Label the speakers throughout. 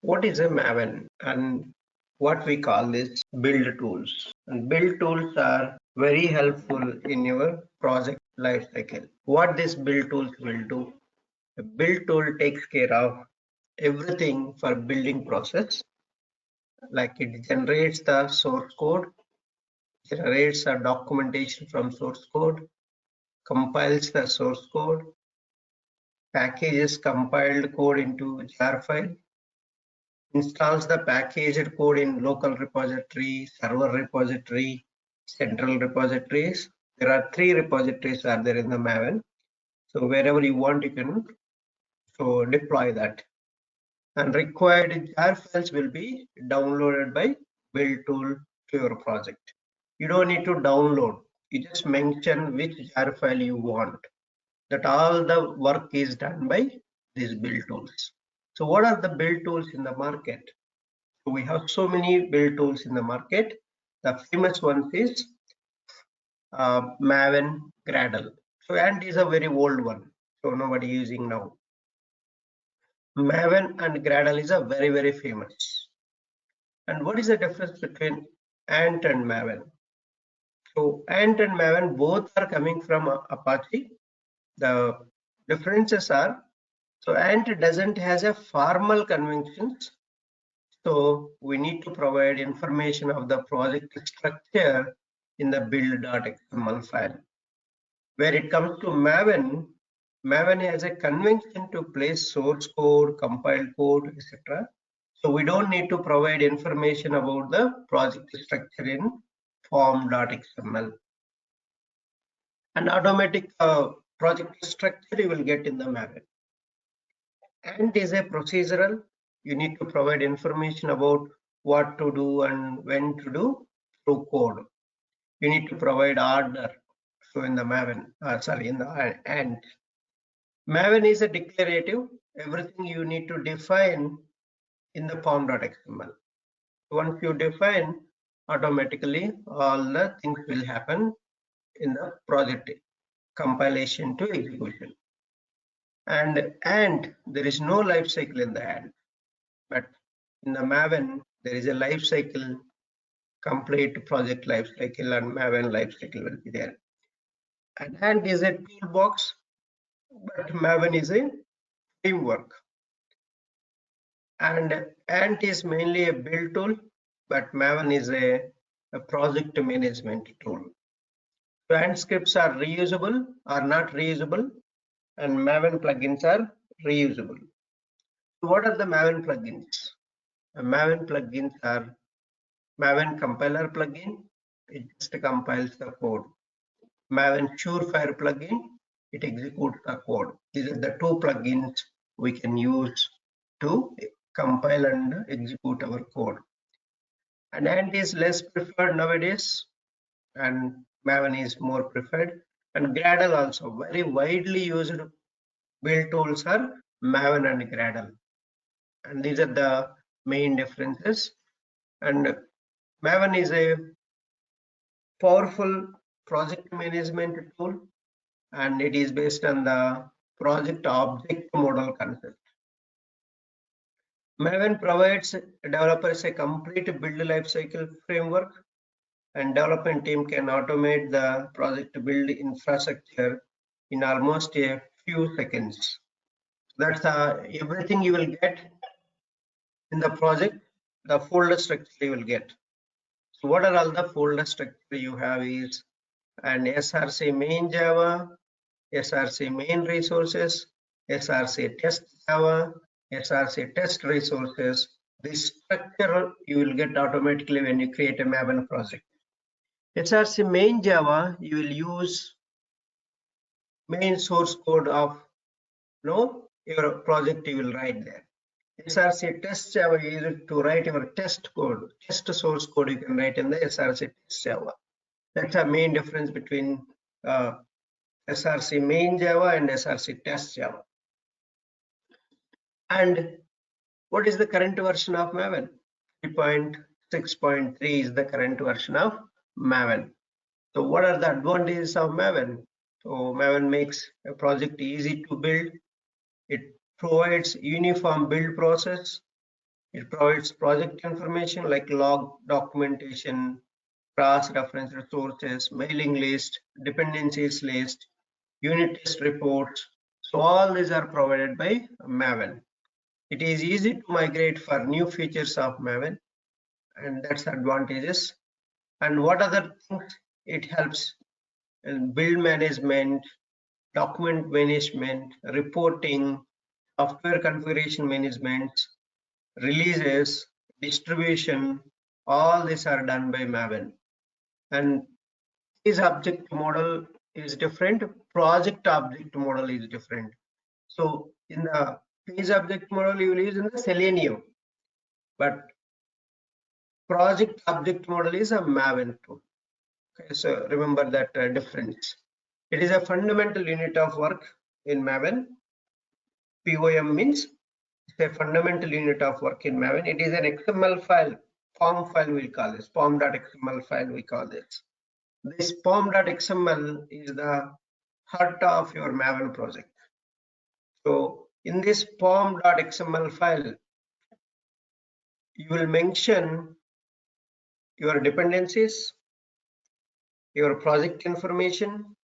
Speaker 1: What is a Maven and what we call this build tools? And build tools are very helpful in your project life cycle. What this build tools will do? A build tool takes care of everything for building process, like it generates the source code, generates a documentation from source code, compiles the source code, packages compiled code into jar file, installs the packaged code in local repository, server repository, central repositories. There are 3 repositories are there in the Maven. So wherever you want, you can deploy that. And required jar files will be downloaded by build tool to your project. You don't need to download. You just mention which jar file you want. That all the work is done by these build tools. So what are the build tools in the market? So we have so many build tools in the market. The famous one is Maven Gradle. So and is a very old one. So nobody using now. Maven and Gradle is a very famous. And what is the difference between Ant and Maven? So Ant and Maven both are coming from Apache. The differences are, so Ant doesn't has a formal conventions. So we need to provide information of the project structure in the build.xml file. Where it comes to Maven, Maven has a convention to place source code, compiled code, etc. So we don't need to provide information about the project structure in form.xml. And automatic project structure you will get in the Maven. And is a procedural. You need to provide information about what to do and when to do through code. You need to provide order. So in the Maven, in the Ant. Maven is a declarative. Everything you need to define in the form.xml. Once you define, automatically all the things will happen in the project compilation to execution. And there is no life cycle in the Ant, but in the Maven there is a life cycle, complete project life cycle, and Maven life cycle will be there. And Ant is a toolbox, but Maven is a framework. And Ant is mainly a build tool, but Maven is a project management tool. So Ant scripts are reusable or not reusable, and Maven plugins are reusable. So what are the Maven plugins? Maven plugins are Maven compiler plugin. It just compiles the code. Maven Surefire plugin. It executes the code. These are the 2 plugins we can use to compile and execute our code. And Ant is less preferred nowadays, and Maven is more preferred. And Gradle also very widely used build tools are Maven and Gradle. And these are the main differences. And Maven is a powerful project management tool, and it is based on the project object model concept. Maven provides developers a complete build lifecycle framework, and development team can automate the project build infrastructure in almost a few seconds. That's everything you will get in the project, the folder structure you will get. So what are all the folder structure you have is an SRC main Java, SRC main resources, SRC test Java, SRC test resources. This structure you will get automatically when you create a Maven project. SRC main Java, you will use main source code of your project you will write there. SRC test Java you use it to write your test code, test source code you can write in the SRC test Java. That's a main difference between SRC main Java and SRC test Java. And what is the current version of Maven? 3.6.3 is the current version of Maven. So what are the advantages of Maven? So Maven makes a project easy to build. It provides uniform build process. It provides project information like log, documentation, cross-reference resources, mailing list, dependencies list, unit test reports. So all these are provided by Maven. It is easy to migrate for new features of Maven, and that's advantages. And what other things it helps in build management, document management, reporting, software configuration management, releases, distribution, all these are done by Maven. And this object model is different, project object model is different. So in the phase object model you will use in the Selenium, but project object model is a Maven tool. Okay, so remember that difference. It is a fundamental unit of work in Maven. POM means it's a fundamental unit of work in Maven. It is an XML file, form file we'll call this, form.xml file we call this. This form.xml is the heart of your Maven project. So in this form.xml file, you will mention your dependencies, your project information,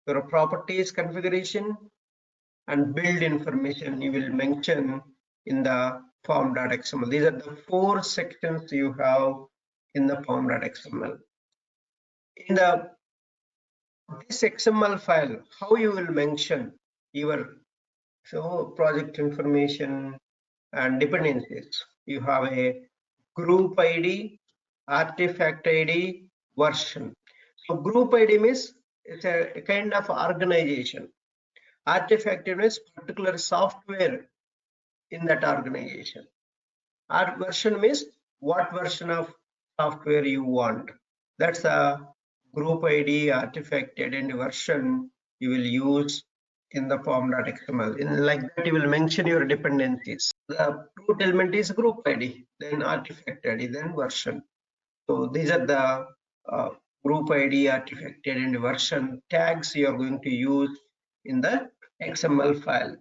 Speaker 1: your properties configuration, and build information you will mention in the form.xml. These are the 4 sections you have in the form.xml. In this XML file, how you will mention your project information and dependencies. You have a group ID, artifact ID, version. So group ID means it's a kind of organization. Artifact means particular software in that organization. Our version means what version of software you want. That's a group ID, artifact ID, and version you will use in the form.xml. In like that, you will mention your dependencies. The root element is group ID, then artifact ID, then version. So these are the group ID, artifact ID, and version tags you are going to use in the XML file.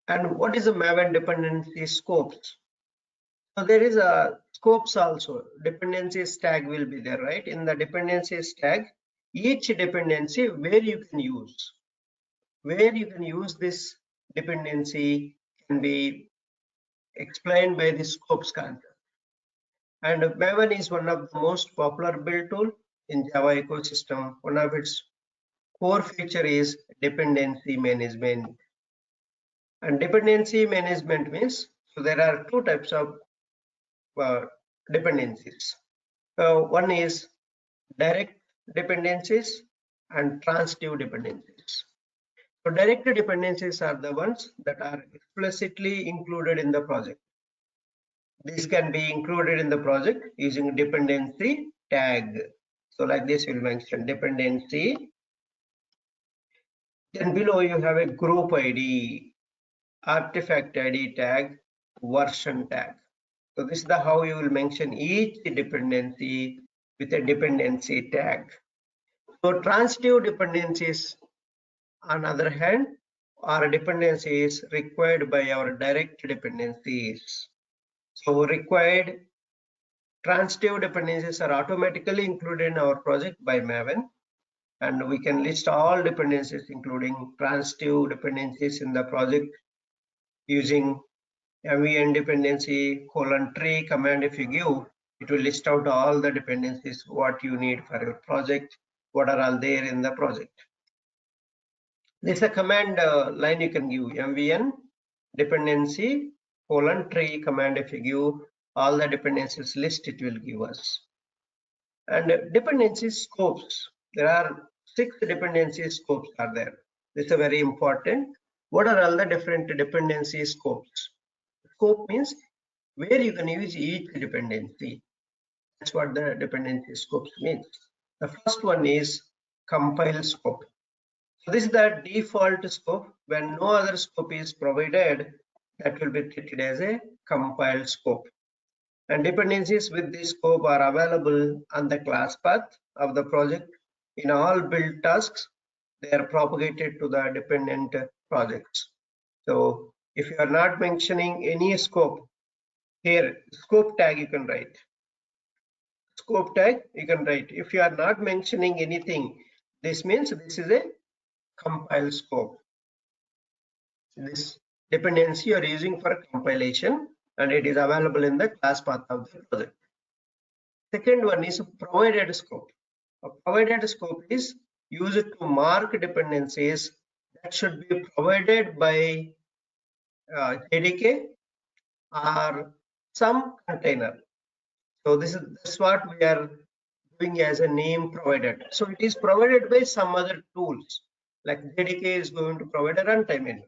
Speaker 1: And what is the Maven dependency scopes? So there is a scopes also. Dependencies tag will be there, right? In the dependencies tag, each dependency where you can use this dependency can be explained by the scopes concept. And Maven is one of the most popular build tool in Java ecosystem. One of its core feature is dependency management. And dependency management means, so there are 2 types of dependencies. One is direct dependencies and transitive dependencies. So direct dependencies are the ones that are explicitly included in the project. This can be included in the project using dependency tag. So like this we'll mention dependency. Then below you have a group ID, artifact ID tag, version tag. So this is the how you will mention each dependency with a dependency tag. So transitive dependencies, on other hand, are dependencies required by our direct dependencies. So required transitive dependencies are automatically included in our project by Maven, and we can list all dependencies including transitive dependencies in the project using mvn dependency :tree command. If you give, it will list out all the dependencies what you need for your project, what are all there in the project. This is a command line you can give, mvn dependency :tree command. If you give all the dependencies list, it will give us. And dependency scopes, there are 6 dependency scopes are there. This is very important. What are all the different dependency scopes? Scope means where you can use each dependency. That's what the dependency scopes means. The first one is compile scope. So this is the default scope. When no other scope is provided, that will be treated as a compiled scope. And dependencies with this scope are available on the class path of the project. In all build tasks, they are propagated to the dependent projects. So if you are not mentioning any scope, Here, scope tag you can write. Scope tag you can write. If you are not mentioning anything, this means this is a compile scope. This dependency you are using for compilation, and it is available in the class path of the project. Second one is provided scope. A provided scope is used to mark dependencies that should be provided by JDK or some container. So this is what we are doing as a name provided. So it is provided by some other tools, like JDK is going to provide a runtime environment,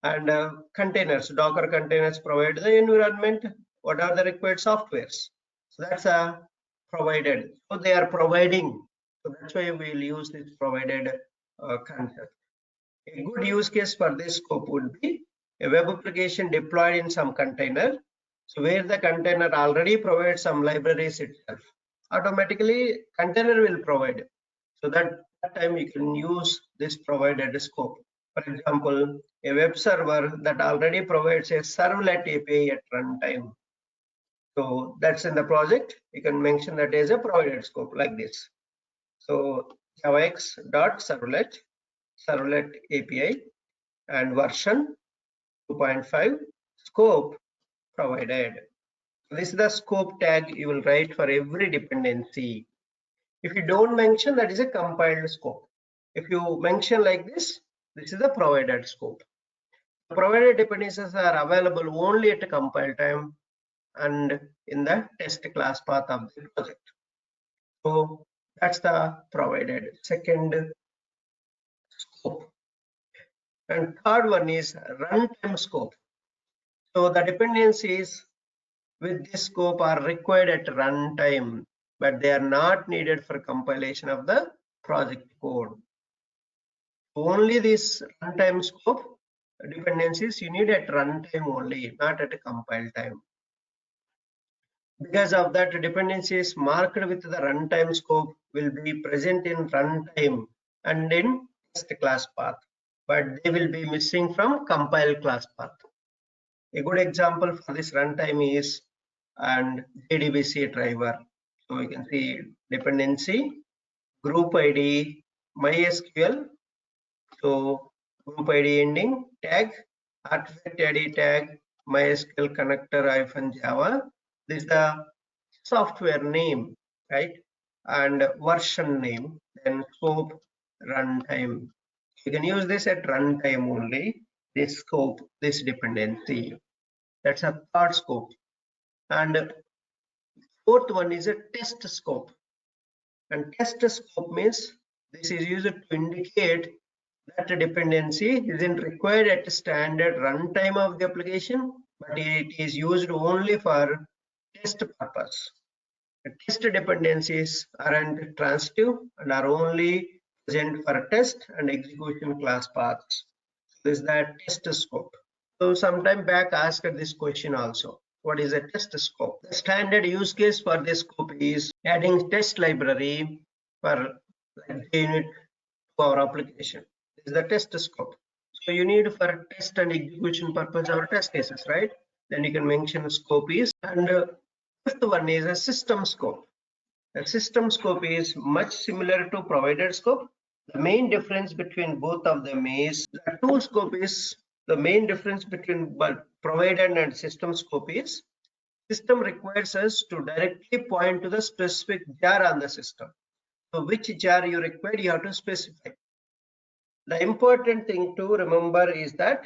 Speaker 1: and containers, Docker containers provide the environment. What are the required softwares? So that's a provided. So they are providing. So that's why we will use this provided concept. A good use case for this scope would be a web application deployed in some container. So where the container already provides some libraries itself, automatically container will provide. So that time you can use this provided scope. For example, a web server that already provides a servlet API at runtime. So that's in the project. You can mention that as a provided scope like this. So javax.servlet, servlet API, and version 2.5, scope provided. This is the scope tag you will write for every dependency. If you don't mention, that is a compiled scope. If you mention like this is the provided scope. The provided dependencies are available only at a compile time and in the test class path of the project. So that's the provided second scope. And third one is runtime scope. So the dependencies with this scope are required at runtime, but they are not needed for compilation of the project code. Only this runtime scope dependencies you need at runtime only, not at a compile time. Because of that, dependencies marked with the runtime scope will be present in runtime and in test class path, but they will be missing from compile class path. A good example for this runtime is and JDBC driver. So you can see dependency, group ID, MySQL. So group ID ending tag, artifact ID tag, MySQL connector -java. This is the software name, right? And version name, then scope, runtime. You can use this at runtime only. This scope, this dependency. That's a third scope. And fourth one is a test scope. And test scope means this is used to indicate that a dependency isn't required at standard runtime of the application, but it is used only for test purpose. The test dependencies aren't transitive and are only present for test and execution class paths. This is the test scope. So sometime back I asked this question also. What is a test scope? The standard use case for this scope is adding test library for JUnit to our application. This is the test scope. So you need for test and execution purpose or test cases, right? Then you can mention scope is. And fifth one is a system scope. The system scope is much similar to provided scope. The main difference between both of them is the tool scope is the main difference between provided and system scope is system requires us to directly point to the specific jar on the system. So which jar you require, you have to specify. The important thing to remember is that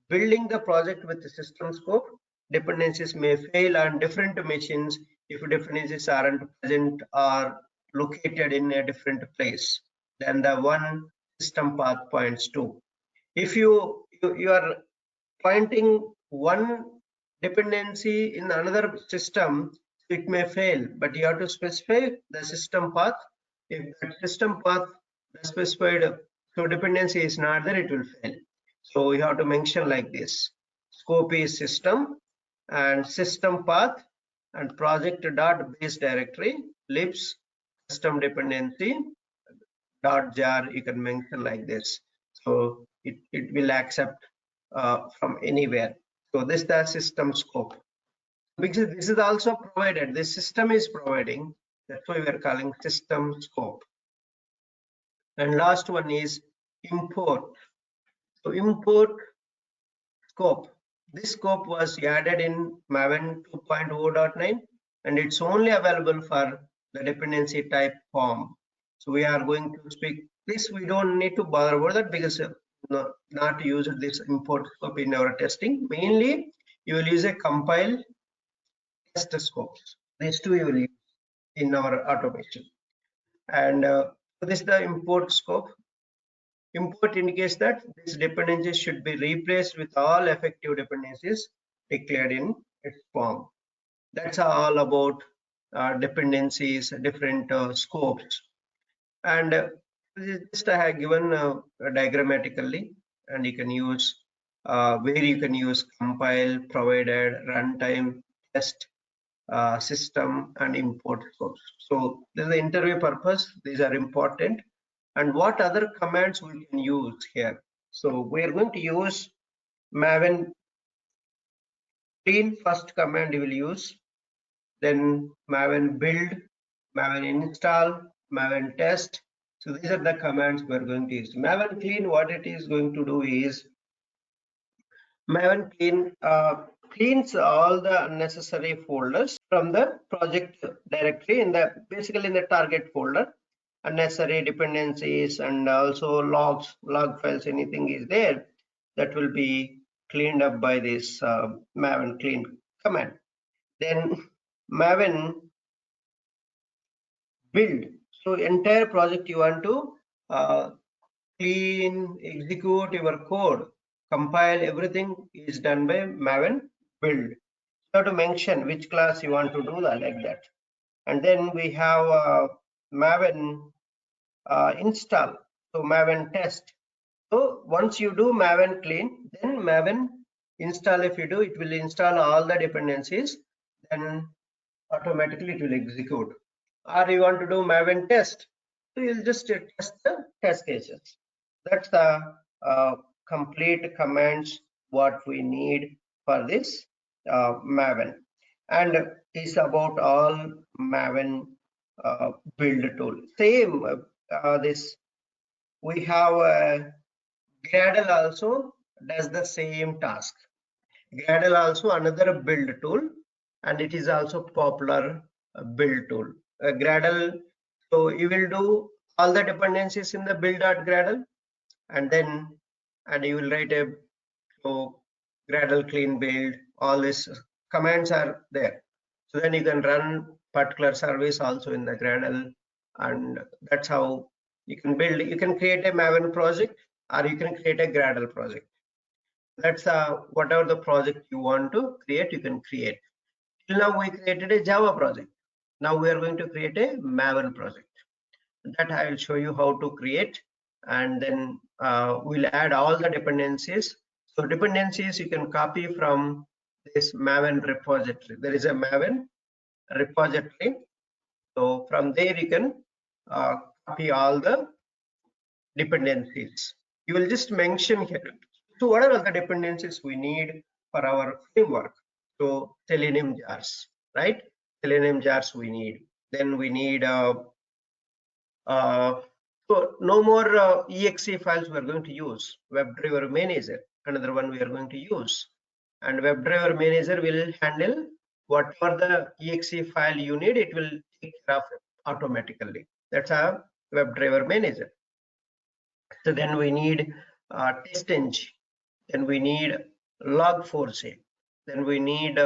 Speaker 1: building the project with the system scope, dependencies may fail on different machines if dependencies aren't present or located in a different place than the one system path points to. If you are pointing one dependency in another system, it may fail, but you have to specify the system path. If the system path the specified so dependency is not there, it will fail. So you have to mention like this: scope is system and system path and project dot base directory libs system dependency dot jar. You can mention like this. So it will accept from anywhere. So this is the system scope. because this is also provided, this system is providing, that's why we are calling system scope. And last one is import. So import scope. This scope was added in Maven 2.0.9 and it's only available for the dependency type form. So we are going to speak this. We don't need to bother about that because not to use this import scope in our testing. Mainly you will use a compile test scopes. These two you will use in our automation. And this is the import scope. Import indicates that this dependency should be replaced with all effective dependencies declared in its form. That's all about dependencies, different scopes. And just I have given diagrammatically, and you can use where you can use compile, provided, runtime, test, system, and import scopes. So this is the interview purpose. These are important. And what other commands we can use here? So we are going to use Maven clean first command you will use, then Maven build, Maven install, Maven test. So these are the commands we are going to use. Maven clean, what it is going to do is Maven clean cleans all the unnecessary folders from the project directory in the basically in the target folder. Unnecessary dependencies and also logs, log files, anything is there that will be cleaned up by this Maven clean command. Then Maven build. So entire project you want to clean, execute your code, compile, everything is done by Maven build. You have to mention which class you want to do that like that. And then we have Maven install. So Maven test. So once you do Maven clean, then Maven install, if you do, it will install all the dependencies, then automatically it will execute. Or you want to do Maven test, so you'll just test the test cases. That's the complete commands what we need for this Maven. And is about all Maven build tool. Same this we have Gradle also does the same task. Gradle also another build tool, and it is also popular build tool. Gradle, so you will do all the dependencies in the build.gradle, and then you will write a so Gradle clean build. All these commands are there. So then you can run particular service also in the Gradle, and that's how you can build. You can create a Maven project, or you can create a Gradle project. That's whatever the project you want to create, you can create. Till now we created a Java project. Now we are going to create a Maven project. That I will show you how to create, and then we'll add all the dependencies. So dependencies you can copy from this Maven repository. There is a Maven repository. So from there you can copy all the dependencies. You will just mention here. So what are all the dependencies we need for our framework? So Selenium jars, right? Selenium jars we need. Then we need so no more exe files we are going to use. WebDriver Manager, another one we are going to use. And WebDriver Manager will handle whatever the exe file you need, it will take care of it automatically. That's a WebDriver Manager. So then we need TestNG, then we need Log4j, then we need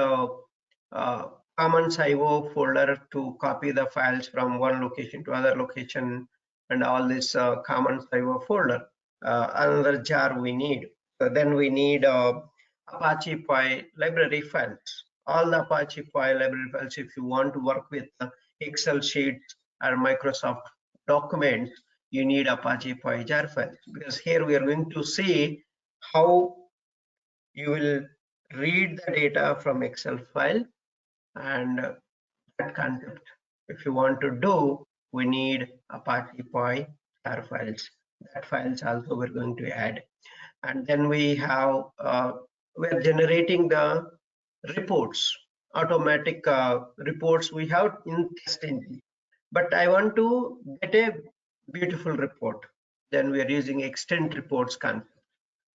Speaker 1: Commons IO folder to copy the files from one location to other location, and all this Commons IO folder. Another jar we need. So then we need Apache Py library files. All the Apache Py library files, if you want to work with Excel sheets or Microsoft documents, you need Apache Py jar files, because here we are going to see how you will read the data from Excel file, and that concept if you want to do, we need Apache Py jar files. That files also we're going to add. And then we have we're generating the reports. automatic reports we have in test engine, but I want to get a beautiful report. Then we are using extend reports concept.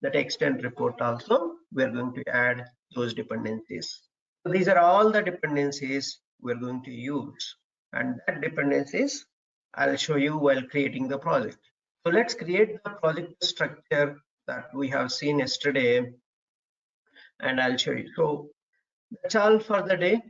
Speaker 1: That extend report also we are going to add those dependencies. So these are all the dependencies we're going to use, and that dependencies I'll show you while creating the project. So let's create the project structure that we have seen yesterday, and I'll show you. So that's all for the day.